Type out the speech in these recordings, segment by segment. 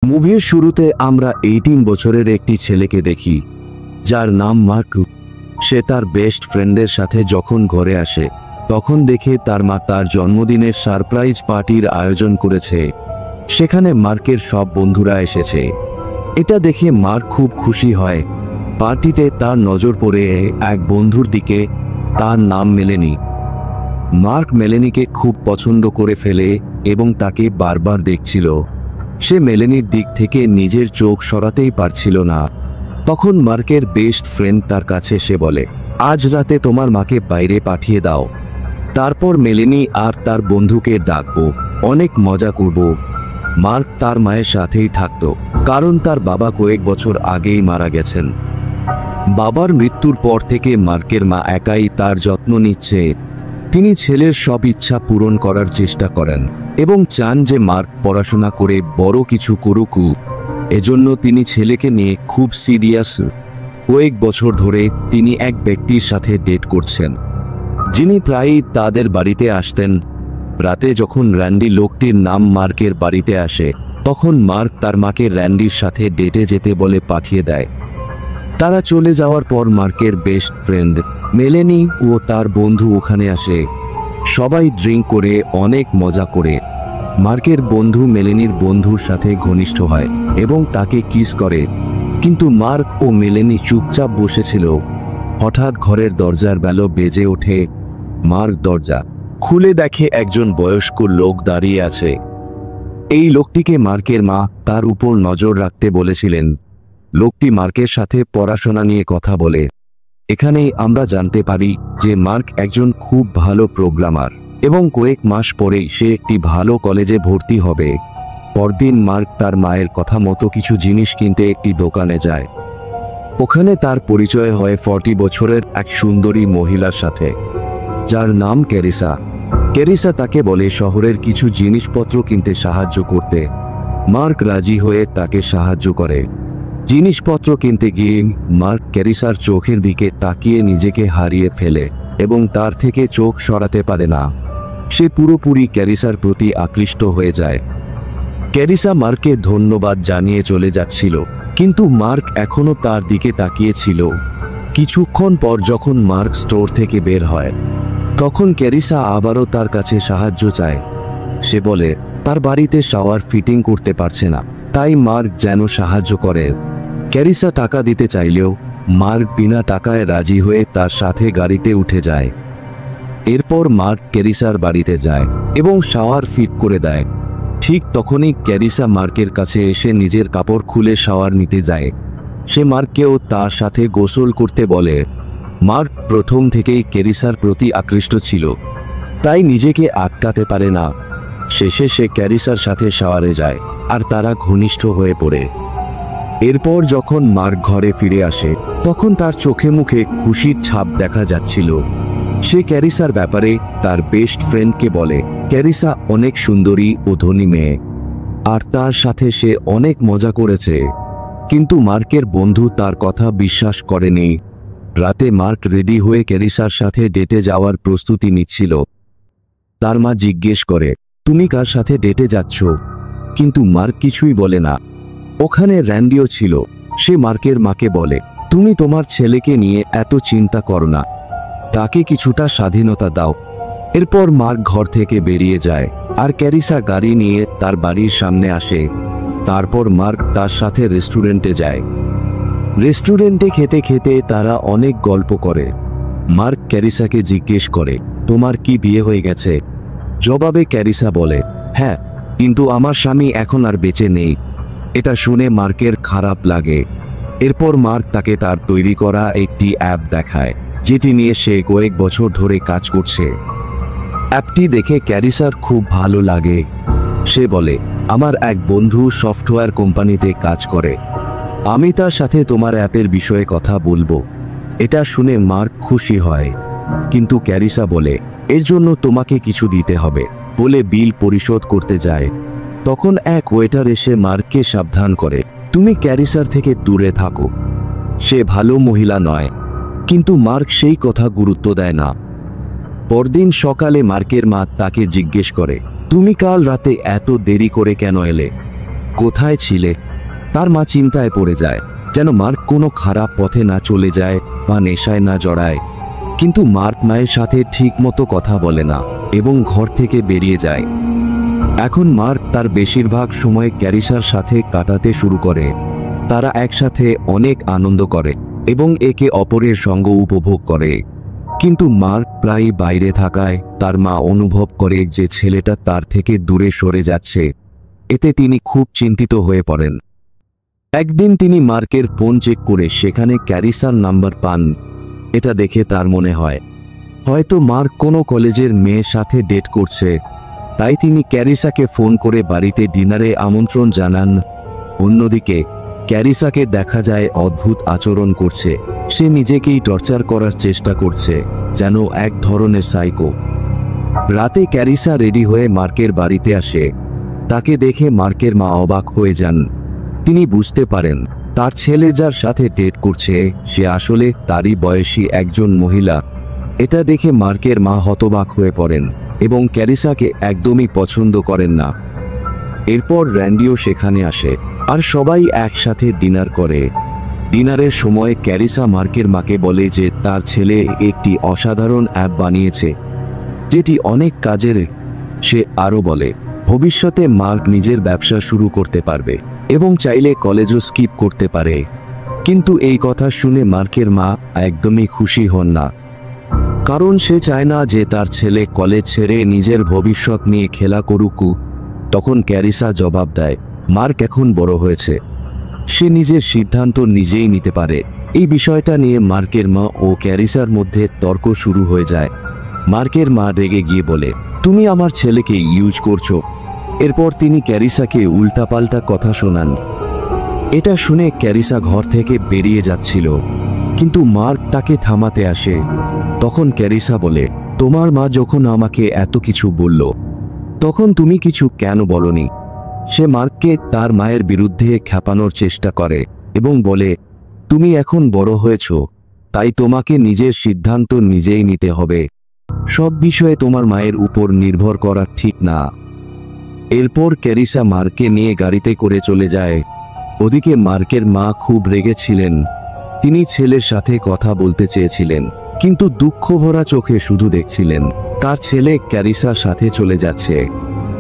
মুভির শুরুতে আমরা 18 বছরের একটি ছেলেকে দেখি যার নাম মার্ক। সে তার বেস্ট ফ্রেন্ডের সাথে যখন ঘরে আসে তখন দেখে তার মা তার জন্মদিনের সারপ্রাইজ পার্টির আয়োজন করেছে। সেখানে মার্কের সব বন্ধুরা এসেছে। এটা দেখে মার্ক খুব খুশি হয়। পার্টিতে তার নজর পড়ে এক বন্ধুর দিকে, তার নাম মেলেনি। মার্ক মেলেনিকে খুব পছন্দ করে ফেলে এবং তাকে বারবার দেখছিল। সে মেলেনির দিক থেকে নিজের চোখ সরাতেই পারছিল না। তখন মার্কের বেস্ট ফ্রেন্ড তার কাছে এসে বলে, আজ রাতে তোমার মাকে বাইরে পাঠিয়ে দাও, তারপর মেলেনি আর তার বন্ধুকে ডাকবো, অনেক মজা করব। মার্ক তার মায়ের সাথেই থাকতো, কারণ তার বাবা কয়েক বছর আগেই মারা গেছেন। বাবার মৃত্যুর পর থেকে মার্কের মা একাই তার যত্ন নিচ্ছে। তিনি ছেলের সব ইচ্ছা পূরণ করার চেষ্টা করেন এবং চান যে মার্ক পড়াশোনা করে বড় কিছু করুক। এজন্য তিনি ছেলেকে নিয়ে খুব সিরিয়াস। কয়েক বছর ধরে তিনি এক ব্যক্তির সাথে ডেট করছেন, যিনি প্রায়ই তাদের বাড়িতে আসতেন। রাতে যখন র্যান্ডি লোকটির নাম মার্কের বাড়িতে আসে তখন মার্ক তার মাকে র্যান্ডির সাথে ডেটে যেতে বলে পাঠিয়ে দেয়। তারা চলে যাওয়ার পর মার্কের বেস্ট ফ্রেন্ড মেলেনি ও তার বন্ধু ওখানে আসে। সবাই ড্রিঙ্ক করে অনেক মজা করে। মার্কের বন্ধু মেলেনির বন্ধুর সাথে ঘনিষ্ঠ হয় এবং তাকে কিস করে, কিন্তু মার্ক ও মেলেনি চুপচাপ বসেছিল। হঠাৎ ঘরের দরজার বেল বেজে ওঠে। মার্ক দরজা খুলে দেখে একজন বয়স্ক লোক দাঁড়িয়ে আছে। এই লোকটিকে মার্কের মা তার উপর নজর রাখতে বলেছিলেন। লোকটি মার্কের সাথে পড়াশোনা নিয়ে কথা বলে। এখানেই আমরা জানতে পারি যে মার্ক একজন খুব ভালো প্রোগ্রামার এবং কয়েক মাস পরেই সে একটি ভালো কলেজে ভর্তি হবে। পরদিন মার্ক তার মায়ের কথা মতো কিছু জিনিস কিনতে একটি দোকানে যায়। ওখানে তার পরিচয় হয় 40 বছরের এক সুন্দরী মহিলার সাথে, যার নাম ক্যারিসা। ক্যারিসা তাকে বলে শহরের কিছু জিনিসপত্র কিনতে সাহায্য করতে। মার্ক রাজি হয়ে তাকে সাহায্য করে। জিনিসপত্র কিনতে গিয়ে মার্ক ক্যারিসার চোখের দিকে তাকিয়ে নিজেকে হারিয়ে ফেলে এবং তার থেকে চোখ সরাতে পারে না। সে পুরোপুরি ক্যারিসার প্রতি আকৃষ্ট হয়ে যায়। ক্যারিসা মার্ককে ধন্যবাদ জানিয়ে চলে যাচ্ছিল, কিন্তু মার্ক এখনো তার দিকে তাকিয়েছিল। কিছুক্ষণ পর যখন মার্ক স্টোর থেকে বের হয় তখন ক্যারিসা আবারও তার কাছে সাহায্য চায়। সে বলে তার বাড়িতে শাওয়ার ফিটিং করতে পারছে না, তাই মার্ক যেন সাহায্য করে। ক্যারিসা টাকা দিতে চাইলেও মার্ক বিনা টাকায় রাজি হয়ে তার সাথে গাড়িতে উঠে যায়। এরপর মার্ক ক্যারিসার বাড়িতে যায় এবং শাওয়ার ফিট করে দেয়। ঠিক তখনই ক্যারিসা মার্কের কাছে এসে নিজের কাপড় খুলে শাওয়ার নিতে যায়। সে মার্ককেও তার সাথে গোসল করতে বলে। মার্ক প্রথম থেকেই ক্যারিসার প্রতি আকৃষ্ট ছিল, তাই নিজেকে আটকাতে পারে না। শেষে সে ক্যারিসার সাথে শাওয়ারে যায় আর তারা ঘনিষ্ঠ হয়ে পড়ে। এরপর যখন মার্ক ঘরে ফিরে আসে তখন তার চোখে মুখে খুশির ছাপ দেখা যাচ্ছিল। সে ক্যারিসার ব্যাপারে তার বেস্ট ফ্রেন্ডকে বলে ক্যারিসা অনেক সুন্দরী ও ধনী মেয়ে আর তার সাথে সে অনেক মজা করেছে। কিন্তু মার্কের বন্ধু তার কথা বিশ্বাস করেনি। রাতে মার্ক রেডি হয়ে ক্যারিসার সাথে ডেটে যাওয়ার প্রস্তুতি নিচ্ছিল। তার মা জিজ্ঞেস করে, তুমি কার সাথে ডেটে যাচ্ছ? কিন্তু মার্ক কিছুই বলে না। ওখানে র্যান্ডিও ছিল। সে মার্কের মাকে বলে, তুমি তোমার ছেলেকে নিয়ে এত চিন্তা করো না, তাকে কিছুটা স্বাধীনতা দাও। এরপর মার্ক ঘর থেকে বেরিয়ে যায় আর ক্যারিসা গাড়ি নিয়ে তার বাড়ির সামনে আসে। তারপর মার্ক তার সাথে রেস্টুরেন্টে যায়। রেস্টুরেন্টে খেতে খেতে তারা অনেক গল্প করে। মার্ক ক্যারিসাকে জিজ্ঞেস করে, তোমার কি বিয়ে হয়ে গেছে? জবাবে ক্যারিসা বলে, হ্যাঁ, কিন্তু আমার স্বামী এখন আর বেঁচে নেই। এটা শুনে মার্কের খারাপ লাগে। এরপর মার্ক তাকে তার তৈরি করা একটি অ্যাপ দেখায়, যেটি নিয়ে সে কয়েক বছর ধরে কাজ করছে। অ্যাপটি দেখে ক্যারিসার খুব ভালো লাগে। সে বলে, আমার এক বন্ধু সফটওয়্যার কোম্পানিতে কাজ করে, আমি তার সাথে তোমার অ্যাপের বিষয়ে কথা বলবো। এটা শুনে মার্ক খুশি হয়, কিন্তু ক্যারিসা বলে, এর জন্য তোমাকে কিছু দিতে হবে বলে বিল পরিশোধ করতে যায়। তখন এক ওয়েটার এসে মার্ককে সাবধান করে, তুমি ক্যারিসার থেকে দূরে থাকো, সে ভালো মহিলা নয়। কিন্তু মার্ক সেই কথা গুরুত্ব দেয় না। পরদিন সকালে মার্কের মা তাকে জিজ্ঞেস করে, তুমি কাল রাতে এত দেরি করে কেন এলে? কোথায় ছিলে? তার মা চিন্তায় পড়ে যায়, যেন মার্ক কোনো খারাপ পথে না চলে যায় বা নেশায় না জড়ায়। কিন্তু মার্ক মায়ের সাথে ঠিকমতো কথা বলে না এবং ঘর থেকে বেরিয়ে যায়। এখন মার্ক তার বেশিরভাগ সময় ক্যারিসার সাথে কাটাতে শুরু করে। তারা একসাথে অনেক আনন্দ করে এবং একে অপরের সঙ্গ উপভোগ করে। কিন্তু মার্ক প্রায় বাইরে থাকায় তার মা অনুভব করে যে ছেলেটা তার থেকে দূরে সরে যাচ্ছে। এতে তিনি খুব চিন্তিত হয়ে পড়েন। একদিন তিনি মার্কের ফোন চেক করে সেখানে ক্যারিসার নাম্বার পান। এটা দেখে তার মনে হয় হয়তো মার্ক কোনো কলেজের মেয়ের সাথে ডেট করছে। তাই তিনি ক্যারিসাকে ফোন করে বাড়িতে ডিনারে আমন্ত্রণ জানান। অন্যদিকে ক্যারিসাকে দেখা যায় অদ্ভুত আচরণ করছে। সে নিজেকেই টর্চার করার চেষ্টা করছে, যেন এক ধরনের সাইকো। রাতে ক্যারিসা রেডি হয়ে মার্কের বাড়িতে আসে। তাকে দেখে মার্কের মা অবাক হয়ে যান। তিনি বুঝতে পারেন তার ছেলে যার সাথে ডেট করছে সে আসলে তারই বয়সী একজন মহিলা। এটা দেখে মার্কের মা হতবাক হয়ে পড়েন এবং ক্যারিসাকে একদমই পছন্দ করেন না। এরপর র্যান্ডিও সেখানে আসে আর সবাই একসাথে ডিনার করে। ডিনারের সময় ক্যারিসা মার্কের মাকে বলে যে তার ছেলে একটি অসাধারণ অ্যাপ বানিয়েছে, যেটি অনেক কাজের। সে আরও বলে ভবিষ্যতে মার্ক নিজের ব্যবসা শুরু করতে পারবে এবং চাইলে কলেজও স্কিপ করতে পারে। কিন্তু এই কথা শুনে মার্কের মা একদমই খুশি হন না, কারণ সে চায় না যে তার ছেলে কলেজ ছেড়ে নিজের ভবিষ্যৎ নিয়ে খেলা করুক। তখন ক্যারিসা জবাব দেয়, মার্ক এখন বড় হয়েছে, সে নিজের সিদ্ধান্ত নিজেই নিতে পারে। এই বিষয়টা নিয়ে মার্কের মা ও ক্যারিসার মধ্যে তর্ক শুরু হয়ে যায়। মার্কের মা রেগে গিয়ে বলে, তুমি আমার ছেলেকে ইউজ করছো। এরপর তিনি ক্যারিসাকে উল্টাপাল্টা কথা শোনান। এটা শুনে ক্যারিসা ঘর থেকে বেরিয়ে যাচ্ছিল, কিন্তু মার্ক তাকে থামাতে আসে। তখন ক্যারিসা বলে, তোমার মা যখন আমাকে এত কিছু বলল, তখন তুমি কিছু কেন বলনি? সে মার্ককে তার মায়ের বিরুদ্ধে খেপানোর চেষ্টা করে এবং বলে, তুমি এখন বড় হয়েছ, তাই তোমাকে নিজের সিদ্ধান্ত নিজেই নিতে হবে। সব বিষয়ে তোমার মায়ের উপর নির্ভর করা ঠিক না। এরপর ক্যারিসা মার্ককে নিয়ে গাড়িতে করে চলে যায়। ওদিকে মার্কের মা খুব রেগেছিলেন। তিনি ছেলের সাথে কথা বলতে চেয়েছিলেন, কিন্তু দুঃখভরা চোখে শুধু দেখছিলেন তার ছেলে ক্যারিসার সাথে চলে যাচ্ছে।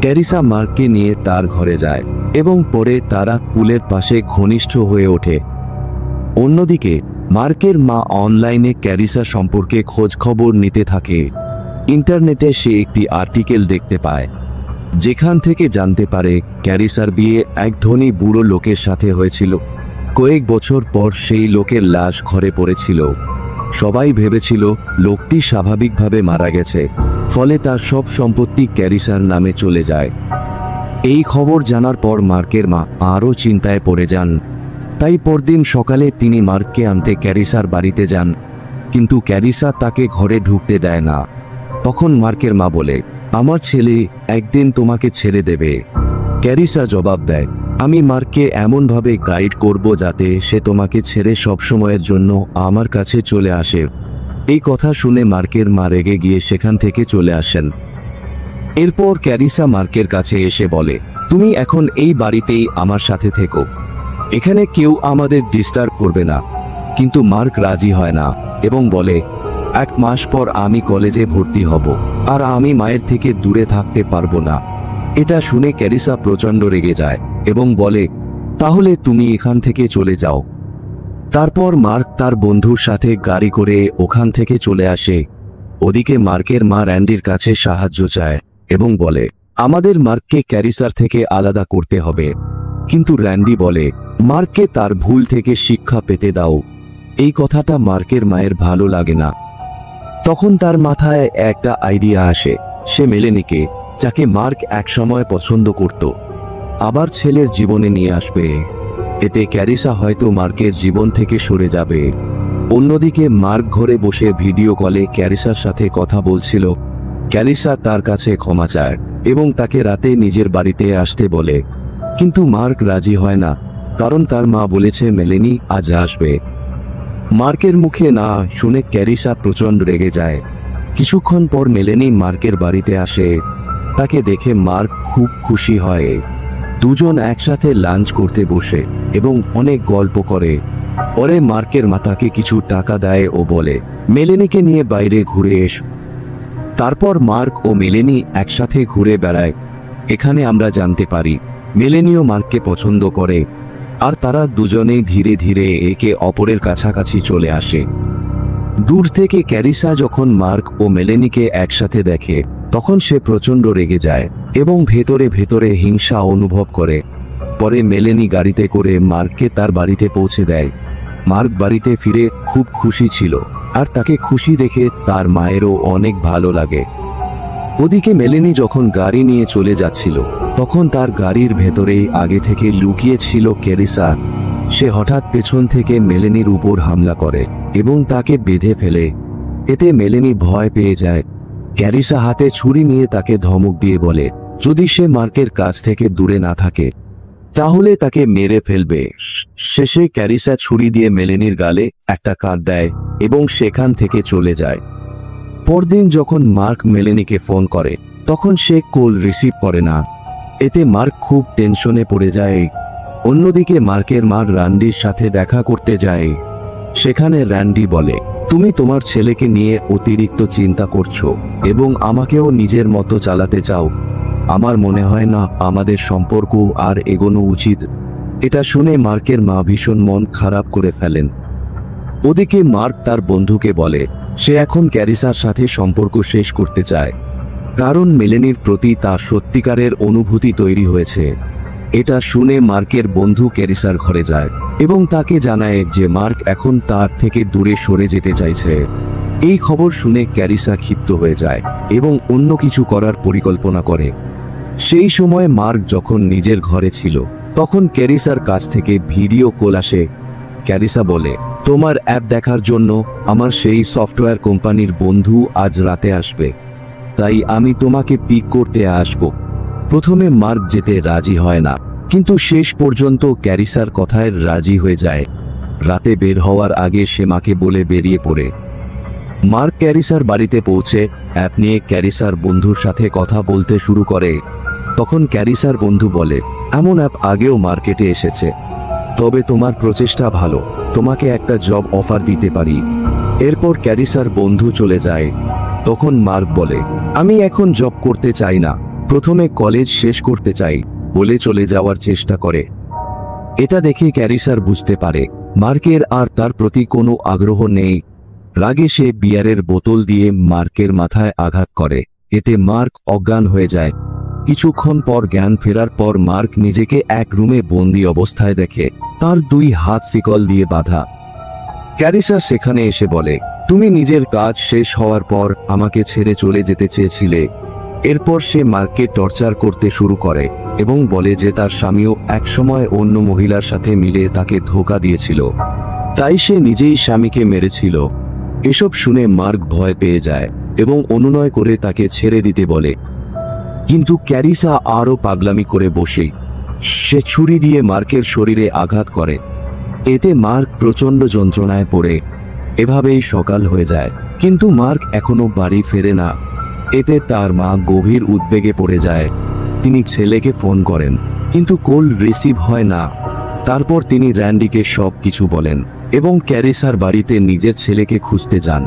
ক্যারিসা মার্ককে নিয়ে তার ঘরে যায় এবং পরে তারা পুলের পাশে ঘনিষ্ঠ হয়ে ওঠে। অন্যদিকে মার্কের মা অনলাইনে ক্যারিসা সম্পর্কে খোঁজ খবর নিতে থাকে। ইন্টারনেটে সে একটি আর্টিকেল দেখতে পায়, যেখান থেকে জানতে পারে ক্যারিসার বিয়ে এক ধনী বুড়ো লোকের সাথে হয়েছিল। কয়েক বছর পর সেই লোকের লাশ ঘরে পড়েছিল। সবাই ভেবেছিল লোকটি স্বাভাবিকভাবে মারা গেছে, ফলে তার সব সম্পত্তি ক্যারিসার নামে চলে যায়। এই খবর জানার পর মার্কের মা আরও চিন্তায় পড়ে যান। তাই পরদিন সকালে তিনি মার্ককে আনতে ক্যারিসার বাড়িতে যান, কিন্তু ক্যারিসা তাকে ঘরে ঢুকতে দেয় না। তখন মার্কের মা বলে, আমার ছেলে একদিন তোমাকে ছেড়ে দেবে। ক্যারিসা জবাব দেয়, আমি মার্ককে এমনভাবে গাইড করব যাতে সে তোমাকে ছেড়ে সবসময়ের জন্য আমার কাছে চলে আসে। এই কথা শুনে মার্কের মা রেগে গিয়ে সেখান থেকে চলে আসেন। এরপর ক্যারিসা মার্কের কাছে এসে বলে, তুমি এখন এই বাড়িতেই আমার সাথে থেকো, এখানে কেউ আমাদের ডিস্টার্ব করবে না। কিন্তু মার্ক রাজি হয় না এবং বলে, 1 মাস পর আমি কলেজে ভর্তি হব, আর আমি মায়ের থেকে দূরে থাকতে পারবো না। এটা শুনে ক্যারিসা প্রচণ্ড রেগে যায় এবং বলে, তাহলে তুমি এখান থেকে চলে যাও। তারপর মার্ক তার বন্ধুর সাথে গাড়ি করে ওখান থেকে চলে আসে। ওদিকে মার্কের মা র্যান্ডির কাছে সাহায্য চায় এবং বলে, আমাদের মার্ককে ক্যারিসার থেকে আলাদা করতে হবে। কিন্তু র্যান্ডি বলে, মার্ককে তার ভুল থেকে শিক্ষা পেতে দাও। এই কথাটা মার্কের মায়ের ভালো লাগে না। তখন তার মাথায় একটা আইডিয়া আসে। সে মেলেনিকে, যাকে মার্ক একসময় পছন্দ করত, আবার ছেলের জীবনে নিয়ে আসবে। এতে ক্যারিসা হয়তো মার্কের জীবন থেকে সরে যাবে। অন্যদিকে মার্ক ঘরে বসে ভিডিও কলে ক্যারিসার সাথে কথা বলছিল। ক্যারিসা তার কাছে ক্ষমা চায় এবং তাকে রাতে নিজের বাড়িতে আসতে বলে, কিন্তু মার্ক রাজি হয় না, কারণ তার মা বলেছে মেলেনি আজ আসবে। মার্কের মুখে না শুনে ক্যারিসা প্রচণ্ড রেগে যায়। কিছুক্ষণ পর মেলেনি মার্কের বাড়িতে আসে। তাকে দেখে মার্ক খুব খুশি হয় দুজন একসাথে লাঞ্চ করতে বসে এবং অনেক গল্প করে। পরে মার্কের মা তাকে কিছু টাকা দেয় ও বলে মেলেনিকে নিয়ে বাইরে ঘুরে এসো। তারপর মার্ক ও মেলেনি একসাথে ঘুরে বেড়ায়। এখানে আমরা জানতে পারি মেলেনিও মার্ককে পছন্দ করে, আর তারা দুজনেই ধীরে ধীরে একে অপরের কাছাকাছি চলে আসে। দূর থেকে ক্যারিসা যখন মার্ক ও মেলেনিকে একসাথে দেখে তখন সে প্রচণ্ড রেগে যায় এবং ভেতরে ভেতরে হিংসা অনুভব করে। পরে মেলেনি গাড়িতে করে মার্ককে তার বাড়িতে পৌঁছে দেয়। মার্ক বাড়িতে ফিরে খুব খুশি ছিল, আর তাকে খুশি দেখে তার মায়েরও অনেক ভালো লাগে। ওদিকে মেলেনি যখন গাড়ি নিয়ে চলে যাচ্ছিল তখন তার গাড়ির ভেতরেই আগে থেকে লুকিয়ে ছিল ক্যারিসা। সে হঠাৎ পেছন থেকে মেলেনির উপর হামলা করে এবং তাকে বেঁধে ফেলে। এতে মেলেনি ভয় পেয়ে যায়। ক্যারিসা হাতে ছুরি নিয়ে তাকে ধমক দিয়ে বলে যদি সে মার্কের কাছ থেকে দূরে না থাকে তাহলে তাকে মেরে ফেলবে। শেষে ক্যারিসা ছুরি দিয়ে মেলেনির গালে একটা কাট দেয় এবং সেখান থেকে চলে যায়। পরদিন যখন মার্ক মেলেনিকে ফোন করে তখন সে কল রিসিভ করে না। এতে মার্ক খুব টেনশনে পড়ে যায়। অন্যদিকে মার্কের মা র্যান্ডির সাথে দেখা করতে যায়। সেখানে র্যান্ডি বলে তুমি তোমার ছেলেকে নিয়ে অতিরিক্ত চিন্তা করছো এবং আমাকেও নিজের মতো চালাতে চাও। আমার মনে হয় না আমাদের সম্পর্ক আর এগোনো উচিত। এটা শুনে মার্কের মা ভীষণ মন খারাপ করে ফেলেন। ওদিকে মার্ক তার বন্ধুকে বলে সে এখন ক্যারিসার সাথে সম্পর্ক শেষ করতে চায়, কারণ মেলেনির প্রতি তার সত্যিকারের অনুভূতি তৈরি হয়েছে। এটা শুনে মার্কের বন্ধু ক্যারিসার ঘরে যায় এবং তাকে জানায় যে মার্ক এখন তার থেকে দূরে সরে যেতে চাইছে। এই খবর শুনে ক্যারিসা ক্ষিপ্ত হয়ে যায় এবং অন্য কিছু করার পরিকল্পনা করে। সেই সময় মার্ক যখন নিজের ঘরে ছিল তখন ক্যারিসার কাছ থেকে ভিডিও কল আসে। ক্যারিসা বলে তোমার অ্যাপ দেখার জন্য আমার সেই সফটওয়্যার কোম্পানির বন্ধু আজ রাতে আসবে, তাই আমি তোমাকে পিক করতে আসব। প্রথমে মার্ক যেতে রাজি হয় না, কিন্তু শেষ পর্যন্ত ক্যারিসার কথায় রাজি হয়ে যায়। রাতে বের হওয়ার আগে সে মাকে বলে বেরিয়ে পড়ে। মার্ক ক্যারিসার বাড়িতে পৌঁছে অ্যাপ নিয়ে ক্যারিসার বন্ধুর সাথে কথা বলতে শুরু করে। তখন ক্যারিসার বন্ধু বলে এমন অ্যাপ আগেও মার্কেটে এসেছে, তবে তোমার প্রচেষ্টা ভালো, তোমাকে একটা জব অফার দিতে পারি। এরপর ক্যারিসার বন্ধু চলে যায়। তখন মার্ক বলে আমি এখন জব করতে চাই না, প্রথমে কলেজ শেষ করতে চাই বলে চলে যাওয়ার চেষ্টা করে। এটা দেখে ক্যারিসার বুঝতে পারে মার্কের আর তার প্রতি কোনো আগ্রহ নেই। রাগে সে বিয়ারের বোতল দিয়ে মার্কের মাথায় আঘাত করে। এতে মার্ক অজ্ঞান হয়ে যায়। কিছুক্ষণ পর জ্ঞান ফেরার পর মার্ক নিজেকে এক রুমে বন্দি অবস্থায় দেখে, তার দুই হাত শিকল দিয়ে বাঁধা। ক্যারিসা সেখানে এসে বলে তুমি নিজের কাজ শেষ হওয়ার পর আমাকে ছেড়ে চলে যেতে চেয়েছিলে। এরপর সে মার্ককে টর্চার করতে শুরু করে এবং বলে যে তার স্বামীও একসময় অন্য মহিলার সাথে মিলে তাকে ধোঁকা দিয়েছিল, তাই সে নিজেই স্বামীকে মেরেছিল। এসব শুনে মার্ক ভয় পেয়ে যায় এবং অনুনয় করে তাকে ছেড়ে দিতে বলে, কিন্তু ক্যারিসা আরও পাগলামি করে বসে সে ছুরি দিয়ে মার্কের শরীরে আঘাত করে। এতে মার্ক প্রচণ্ড যন্ত্রণায় পড়ে। এভাবেই সকাল হয়ে যায়, কিন্তু মার্ক এখনো বাড়ি ফেরে না। এতে তার মা গভীর উদ্বেগে পড়ে যায়। তিনি ছেলেকে ফোন করেন, কিন্তু কল রিসিভ হয় না। তারপর তিনি র্যান্ডিকে সব কিছু বলেন এবং ক্যারিসার বাড়িতে নিজের ছেলেকে খুঁজতে যান।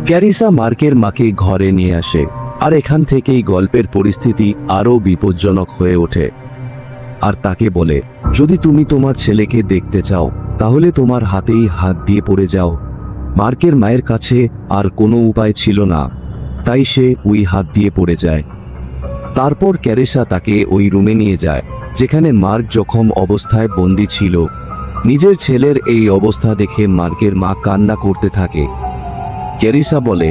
ক্যারিসা মার্কের মাকে ঘরে নিয়ে আসে, আর এখান থেকেই গল্পের পরিস্থিতি আরও বিপজ্জনক হয়ে ওঠে। আর তাকে বলে যদি তুমি তোমার ছেলেকে দেখতে চাও তাহলে তোমার হাতেই হাত দিয়ে পড়ে যাও। মার্কের মায়ের কাছে আর কোনো উপায় ছিল না, তাই সে ওই হাত দিয়ে পড়ে যায়। তারপর ক্যারিসা তাকে ওই রুমে নিয়ে যায় যেখানে মার্ক জখম অবস্থায় বন্দী ছিল। নিজের ছেলের এই অবস্থা দেখে মার্কের মা কান্না করতে থাকে। ক্যারিসা বলে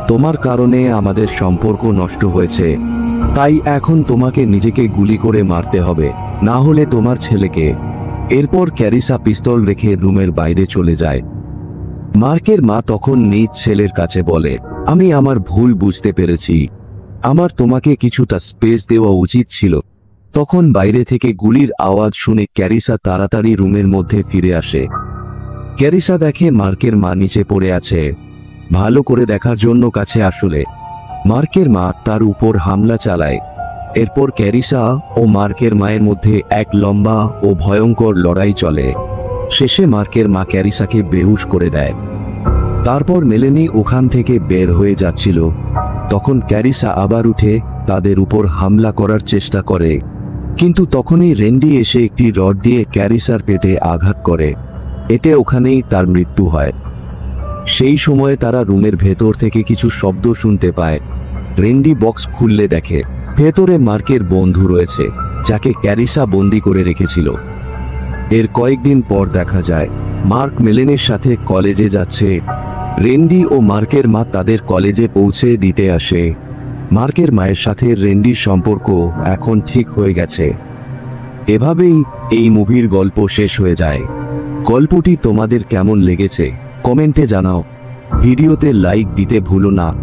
তোমার কারণে আমাদের সম্পর্ক নষ্ট হয়েছে, তাই এখন তোমাকে নিজেকে গুলি করে মারতে হবে, না হলে তোমার ছেলেকে। এরপর ক্যারিসা পিস্তল রেখে রুমের বাইরে চলে যায়। মার্কের মা তখন নিজ ছেলের কাছে বলে আমি আমার ভুল বুঝতে পেরেছি, আমার তোমাকে কিছুটা স্পেস দেওয়া উচিত ছিল। তখন বাইরে থেকে গুলির আওয়াজ শুনে ক্যারিসা তাড়াতাড়ি রুমের মধ্যে ফিরে আসে। ক্যারিসা দেখে মার্কের মা নিচে পড়ে আছে। ভালো করে দেখার জন্য কাছে আসলে মার্কের মা তার উপর হামলা চালায়। এরপর ক্যারিসা ও মার্কের মায়ের মধ্যে এক লম্বা ও ভয়ঙ্কর লড়াই চলে। শেষে মার্কের মা ক্যারিসাকে বেহুশ করে দেয়। তারপর মেলেনি ওখান থেকে বের হয়ে যাচ্ছিল, তখন ক্যারিসা আবার উঠে তাদের উপর হামলা করার চেষ্টা করে, কিন্তু তখনই রেন্ডি এসে একটি রড দিয়ে ক্যারিসার পেটে আঘাত করে। এতে ওখানেই তার মৃত্যু হয়। সেই সময়ে তারা রুমের ভেতর থেকে কিছু শব্দ শুনতে পায়। রেন্ডি বক্স খুললে দেখে ভেতরে মার্কের বন্ধু রয়েছে, যাকে ক্যারিসা বন্দি করে রেখেছিল। এর কয়েকদিন পর দেখা যায় মার্ক মেলেনের সাথে কলেজে যাচ্ছে। রেন্ডি ও মার্কের মা তাদের কলেজে পৌঁছে দিতে আসে। মার্কের মায়ের সাথে রেন্ডির সম্পর্ক এখন ঠিক হয়ে গেছে। এভাবেই এই মুভির গল্প শেষ হয়ে যায়। গল্পটি তোমাদের কেমন লেগেছে কমেন্টে জানাও। ভিডিওতে লাইক দিতে ভুলো না।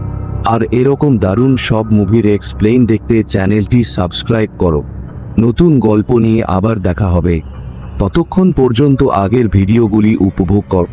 আর এরকম দারুণ সব মুভির এক্সপ্লেইন দেখতে চ্যানেলটি সাবস্ক্রাইব করো। নতুন গল্প নিয়ে আবার দেখা হবে। ততক্ষণ পর্যন্ত আগের ভিডিওগুলি উপভোগ করো।